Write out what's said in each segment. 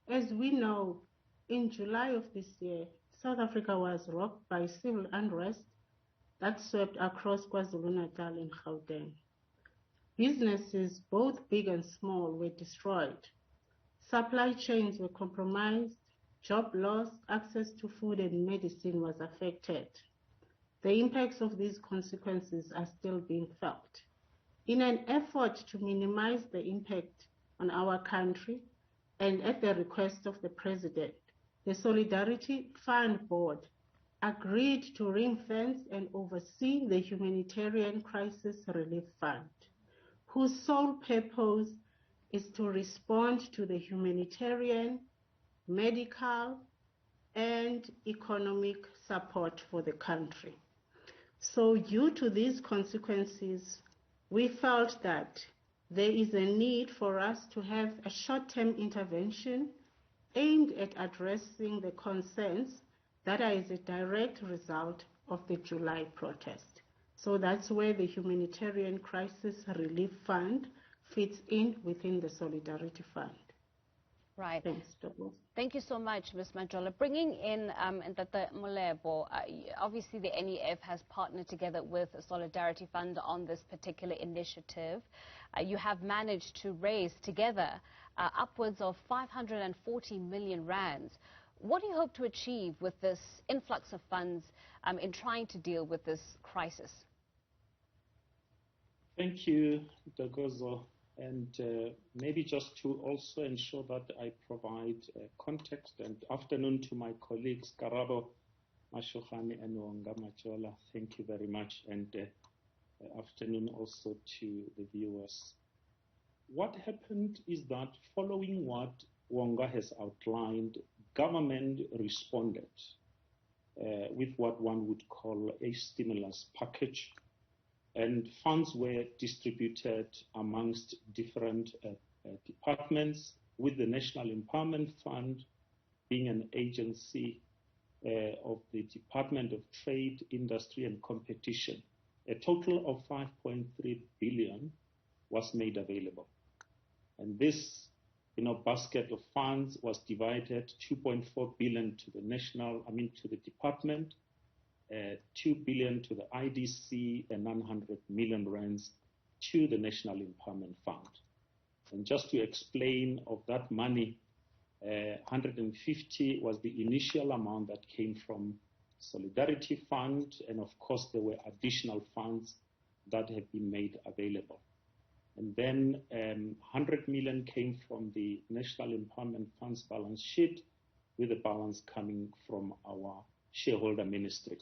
As we know, in July of this year, South Africa was rocked by civil unrest that swept across KwaZulu-Natal and Gauteng. Businesses, both big and small, were destroyed. Supply chains were compromised, job loss, access to food and medicine was affected. The impacts of these consequences are still being felt. In an effort to minimize the impact on our country, and at the request of the President, the Solidarity Fund Board agreed to ring-fence and oversee the Humanitarian Crisis Relief Fund, whose sole purpose is to respond to the humanitarian, medical, and economic support for the country. So due to these consequences, we felt that there is a need for us to have a short-term intervention aimed at addressing the concerns that are as a direct result of the July protest. So that's where the Humanitarian Crisis Relief Fund fits in within the Solidarity Fund. Right. Thanks, Douglas. Thank you so much, Ms. Majola. Bringing in Ntate Molepo, obviously the NEF has partnered together with the Solidarity Fund on this particular initiative. You have managed to raise together upwards of 540 million rands. What do you hope to achieve with this influx of funds in trying to deal with this crisis? Thank you, Dogozo. And maybe just to also ensure that I provide context, and afternoon to my colleagues, Karabo Mashugane and Wongakazi Majola. Thank you very much. And afternoon also to the viewers. What happened is that following what Wonga has outlined, government responded with what one would call a stimulus package. And funds were distributed amongst different departments, with the National Empowerment Fund being an agency of the Department of Trade, Industry and Competition. A total of 5.3 billion was made available. And this basket of funds was divided 2.4 billion to the department, 2 billion to the IDC, and 900 million rands to the National Empowerment Fund. And just to explain, of that money, 150 was the initial amount that came from Solidarity Fund, and of course there were additional funds that have been made available. And then 100 million came from the National Empowerment Fund's balance sheet, with the balance coming from our shareholder ministry.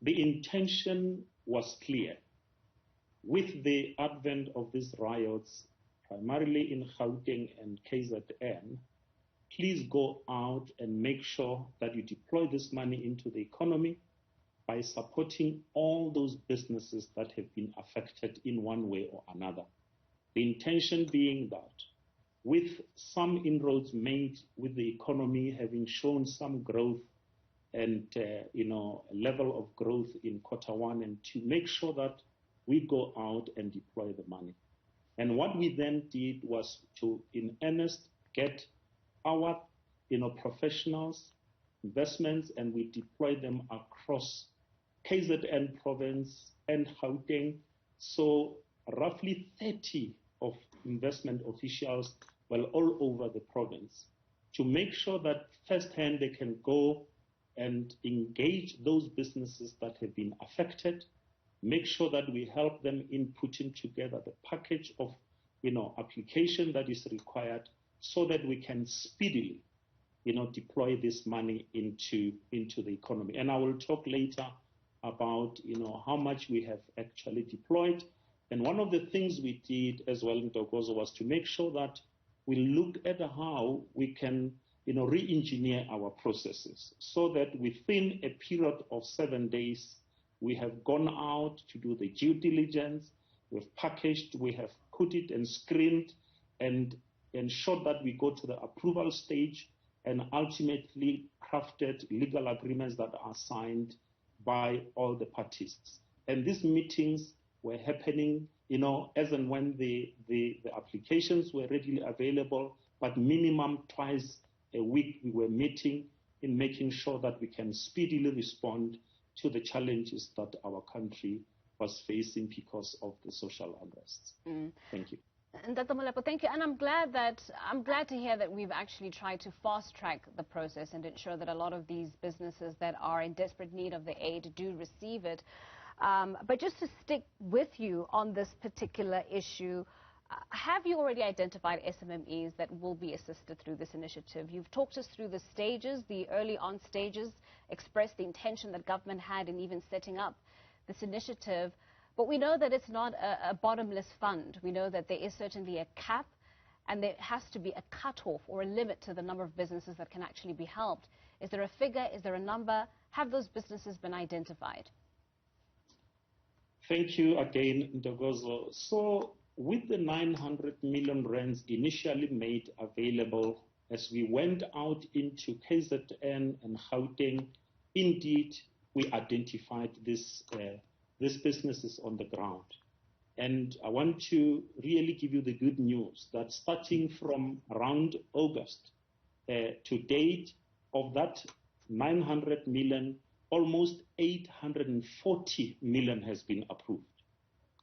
The intention was clear. With the advent of these riots, primarily in Gauteng and KZN, please go out and make sure that you deploy this money into the economy by supporting all those businesses that have been affected in one way or another. The intention being that with some inroads made with the economy having shown some growth and level of growth in Q1 and 2, make sure that we go out and deploy the money. And what we then did was to, in earnest, get our professionals, investments, and we deployed them across KZN province and Gauteng. So roughly 30 of investment officials were all over the province to make sure that firsthand they can go and engage those businesses that have been affected, make sure that we help them in putting together the package of application that is required so that we can speedily deploy this money into the economy. And I will talk later about how much we have actually deployed. And one of the things we did as well in Dogozo was to make sure that we look at how we can re-engineer our processes so that within a period of 7 days, we have gone out to do the due diligence, we've packaged, we have put it and screened and ensured that we go to the approval stage and ultimately crafted legal agreements that are signed by all the parties. And these meetings were happening, as and when the applications were readily available, but minimum twice a week we were meeting in making sure that we can speedily respond to the challenges that our country was facing because of the social unrest. Thank you. And Dr. Molepo, thank you. And I'm glad to hear that we've actually tried to fast track the process and ensure that a lot of these businesses that are in desperate need of the aid do receive it. But just to stick with you on this particular issue, have you already identified SMMEs that will be assisted through this initiative? You've talked us through the stages, the early on stages, expressed the intention that government had in even setting up this initiative. But we know that it's not a bottomless fund. We know that there is certainly a cap, and there has to be a cutoff or a limit to the number of businesses that can actually be helped. Is there a figure? Is there a number? Have those businesses been identified? Thank you again, Ndogozo. So with the 900 million rands initially made available as we went out into KZN and Gauteng, indeed, we identified these businesses on the ground. And I want to really give you the good news that starting from around August to date, of that 900 million, almost 840 million has been approved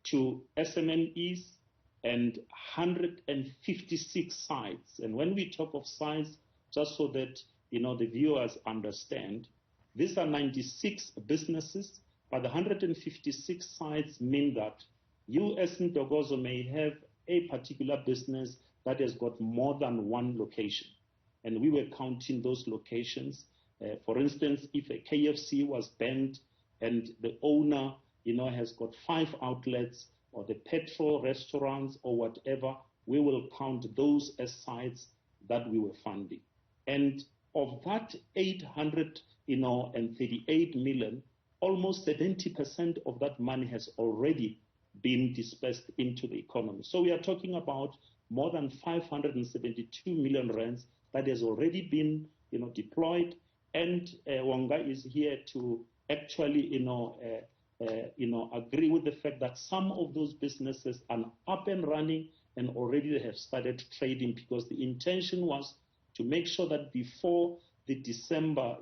to SMMEs and 156 sites. And when we talk of sites, just so that the viewers understand, these are 96 businesses, but the 156 sites mean that you, as Ndogozo, may have a particular business that has got more than one location. And we were counting those locations. For instance, if a KFC was banned and the owner, has got 5 outlets, or the petrol restaurants or whatever, we will count those as sites that we were funding. And of that 838 million, almost 70% of that money has already been dispersed into the economy. So we are talking about more than 572 million rands that has already been, deployed. And Wonga is here to actually, agree with the fact that some of those businesses are up and running and already have started trading, because the intention was to make sure that before the December,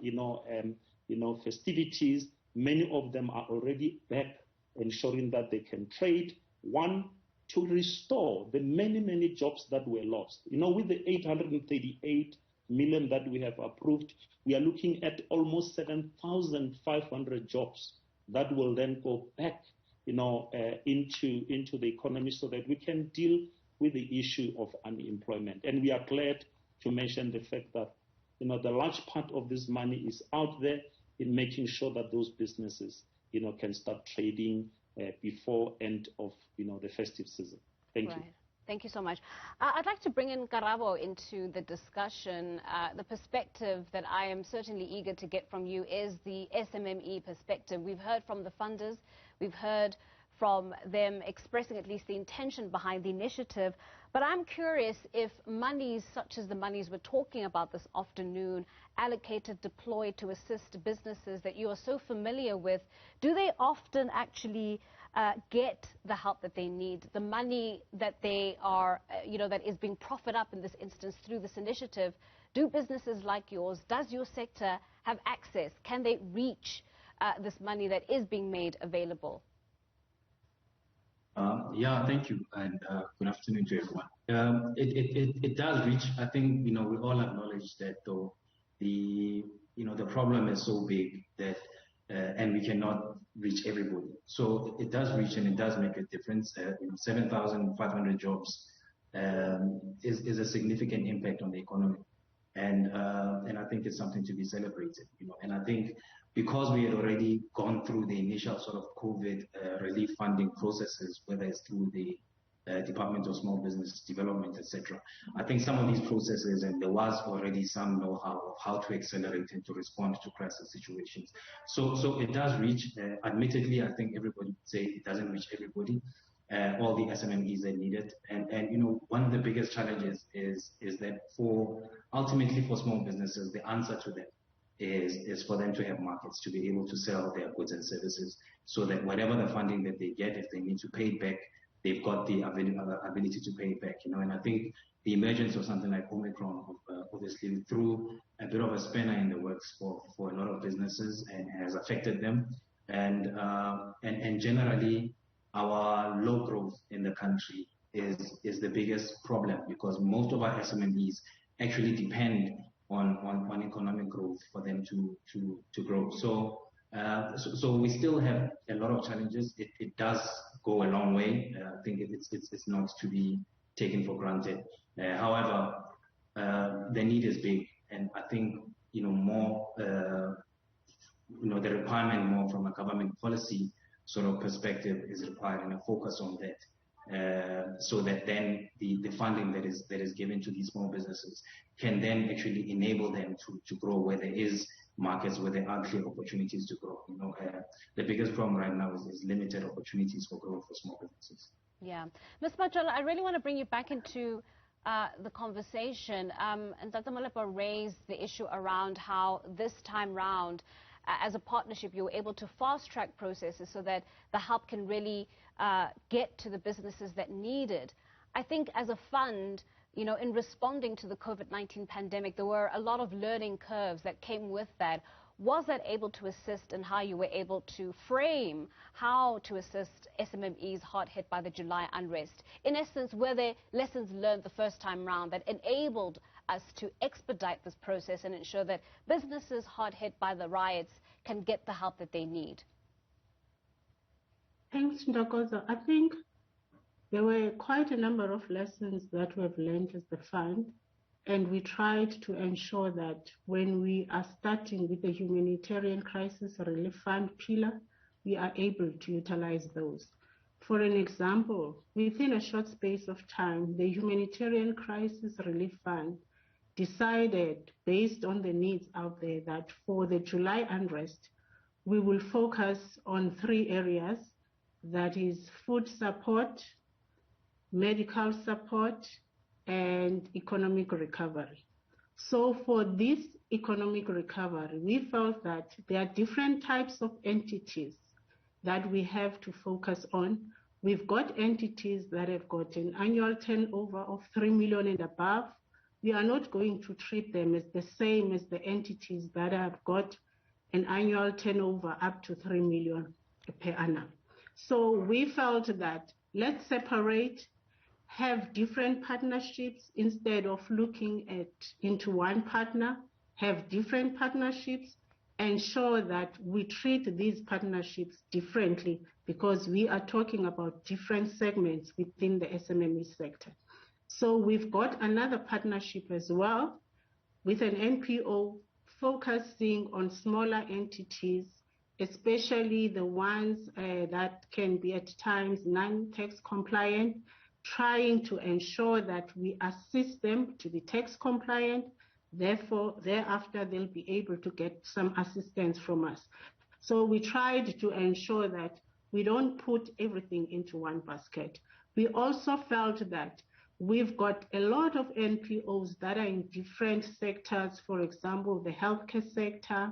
festivities, many of them are already back, ensuring that they can trade. One, to restore the many, many jobs that were lost. With the 838 million that we have approved, we are looking at almost 7,500 jobs that will then go back, into the economy, so that we can deal with the issue of unemployment. And we are glad to mention the fact that, the large part of this money is out there in making sure that those businesses, can start trading before end of, the festive season. Thank you. Thank you so much. I'd like to bring in Karabo into the discussion. The perspective that I am certainly eager to get from you is the SMME perspective. We've heard from the funders. We've heard from them expressing at least the intention behind the initiative. But I'm curious if monies such as the monies we're talking about this afternoon, allocated, deployed to assist businesses that you are so familiar with, do they often actually get the help that they need? The money that they are, that is being proffered up in this instance through this initiative, do businesses like yours, does your sector have access? Can they reach this money that is being made available? Yeah, thank you, and good afternoon to everyone. It does reach. I think we all acknowledge that, though the problem is so big that and we cannot reach everybody. So it does reach, and it does make a difference. 7,500 jobs is a significant impact on the economy, and I think it's something to be celebrated. And I think because we had already gone through the initial sort of COVID relief funding processes, whether it's through the Department of Small Business Development, etc. I think some of these processes, and there was already some know-how of how to accelerate and to respond to crisis situations. So it does reach. Admittedly, I think everybody would say it doesn't reach everybody, all the SMMEs that need it. And one of the biggest challenges is that ultimately for small businesses, the answer to them is for them to have markets, to be able to sell their goods and services, so that whatever the funding that they get, if they need to pay it back, they've got the ability to pay it back. And I think the emergence of something like Omicron, of obviously threw a bit of a spanner in the works for a lot of businesses and has affected them. And generally, our low growth in the country is the biggest problem, because most of our SMMEs actually depend on economic growth for them to grow. So we still have a lot of challenges. It does go a long way. I think it's not to be taken for granted. However, the need is big, and I think more the requirement more from a government policy sort of perspective is required, and a focus on that, so that then the funding that is given to these small businesses can then actually enable them to grow where there is markets, where there are clear opportunities to grow. The biggest problem right now is limited opportunities for growth for small businesses. Yeah. Ms. Majola, I really want to bring you back into the conversation. And Tata Molepo raised the issue around how this time round, as a partnership, you were able to fast-track processes so that the help can really get to the businesses that need it. I think as a fund, in responding to the COVID-19 pandemic, there were a lot of learning curves that came with that. Was that able to assist in how you were able to frame how to assist SMMEs hard hit by the July unrest? In essence, were there lessons learned the first time round that enabled us to expedite this process and ensure that businesses hard hit by the riots can get the help that they need? Thanks, Ndokozo. I think there were quite a number of lessons that we have learned as the fund, and we tried to ensure that when we are starting with the Humanitarian Crisis Relief Fund pillar, we are able to utilize those. For an example, within a short space of time, the Humanitarian Crisis Relief Fund decided, based on the needs out there, that for the July unrest, we will focus on 3 areas, that is food support, medical support, and economic recovery. So for this economic recovery, we felt that there are different types of entities that we have to focus on. We've got entities that have got an annual turnover of 3 million and above. We are not going to treat them as the same as the entities that have got an annual turnover up to 3 million per annum. So we felt that let's separate, have different partnerships instead of looking into one partner, have different partnerships, ensure that we treat these partnerships differently, because we are talking about different segments within the SMME sector. So we've got another partnership as well with an NPO focusing on smaller entities, especially the ones that can be at times non-tax compliant, trying to ensure that we assist them to be tax compliant. Therefore, thereafter, they'll be able to get some assistance from us. So we tried to ensure that we don't put everything into one basket. We also felt that we've got a lot of NPOs that are in different sectors, for example, the healthcare sector,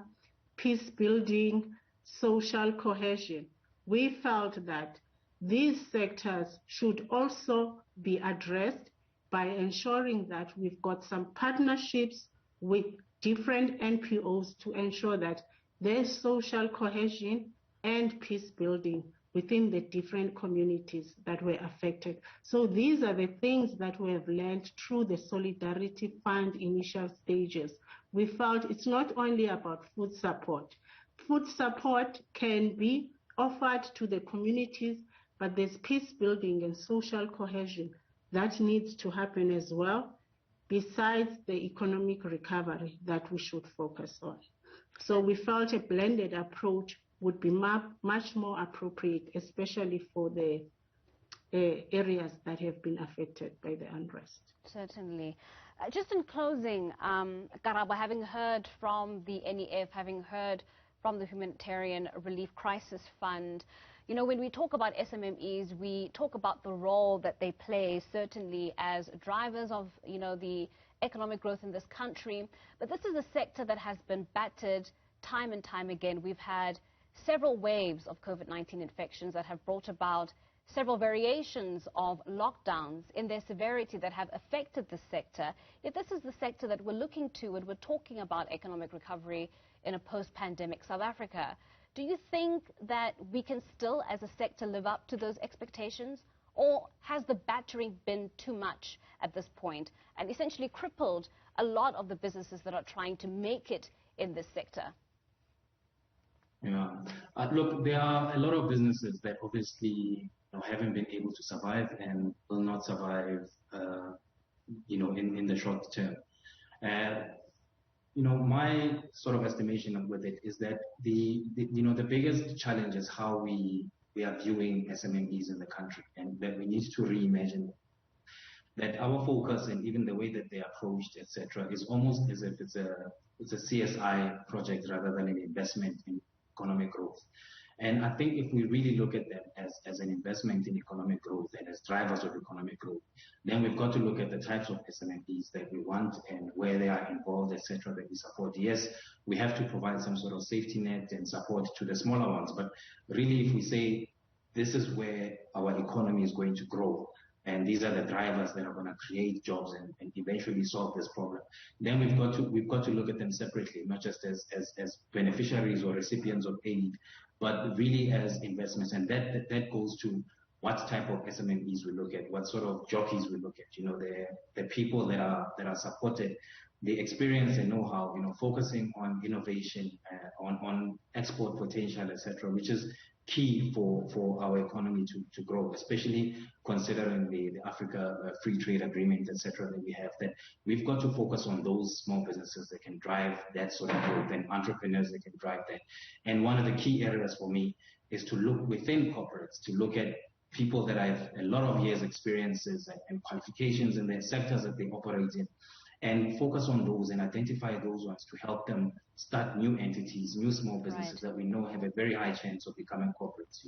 peace building, social cohesion. We felt that these sectors should also be addressed by ensuring that we've got some partnerships with different NPOs to ensure that there's social cohesion and peace building within the different communities that were affected. So these are the things that we have learned through the Solidarity Fund initial stages. We felt it's not only about food support. Food support can be offered to the communities, but there's peace building and social cohesion that needs to happen as well, besides the economic recovery that we should focus on. So we felt a blended approach would be much more appropriate, especially for the areas that have been affected by the unrest. Certainly. Just in closing, Karabo, having heard from the NEF, having heard from the Humanitarian Relief Crisis Fund, when we talk about SMMEs, we talk about the role that they play, certainly as drivers of, the economic growth in this country. But this is a sector that has been battered time and time again. We've had several waves of COVID-19 infections that have brought about several variations of lockdowns in their severity that have affected the sector. Yet this is the sector that we're looking to when we're talking about economic recovery in a post-pandemic South Africa. Do you think that we can still, as a sector, live up to those expectations? Or has the battering been too much at this point and essentially crippled a lot of the businesses that are trying to make it in this sector? Yeah. Look, there are a lot of businesses that obviously haven't been able to survive and will not survive, in the short term. My sort of estimation with it is that the biggest challenge is how we are viewing SMMEs in the country, and that we need to reimagine that our focus and even the way that they are approached, etc., is almost as if it's a CSI project rather than an investment in economic growth. And I think if we really look at them as an investment in economic growth and as drivers of economic growth, then we've got to look at the types of SMMEs that we want and where they are involved, etc., that we support. Yes, we have to provide some sort of safety net and support to the smaller ones, but really if we say this is where our economy is going to grow, and these are the drivers that are going to create jobs and eventually solve this problem, then we've got to look at them separately, not just as beneficiaries or recipients of aid, but really as investments. And that goes to what type of SMMEs we look at, what sort of jockeys we look at, the people that are supported, the experience and know-how, focusing on innovation, on export potential, etc., which is key for our economy to grow, especially considering the Africa Free Trade Agreement, etc., that we have. That we've got to focus on those small businesses that can drive that sort of growth and entrepreneurs that can drive that. And one of the key areas for me is to look within corporates, to look at people that have a lot of years experiences and qualifications in the sectors that they operate in, and focus on those and identify those ones to help them start new entities, new small businesses that we know have a very high chance of becoming corporates,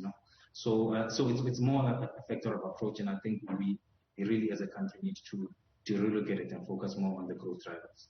So it's more a factor of approach, and I think we really as a country need to relook at it and focus more on the growth drivers.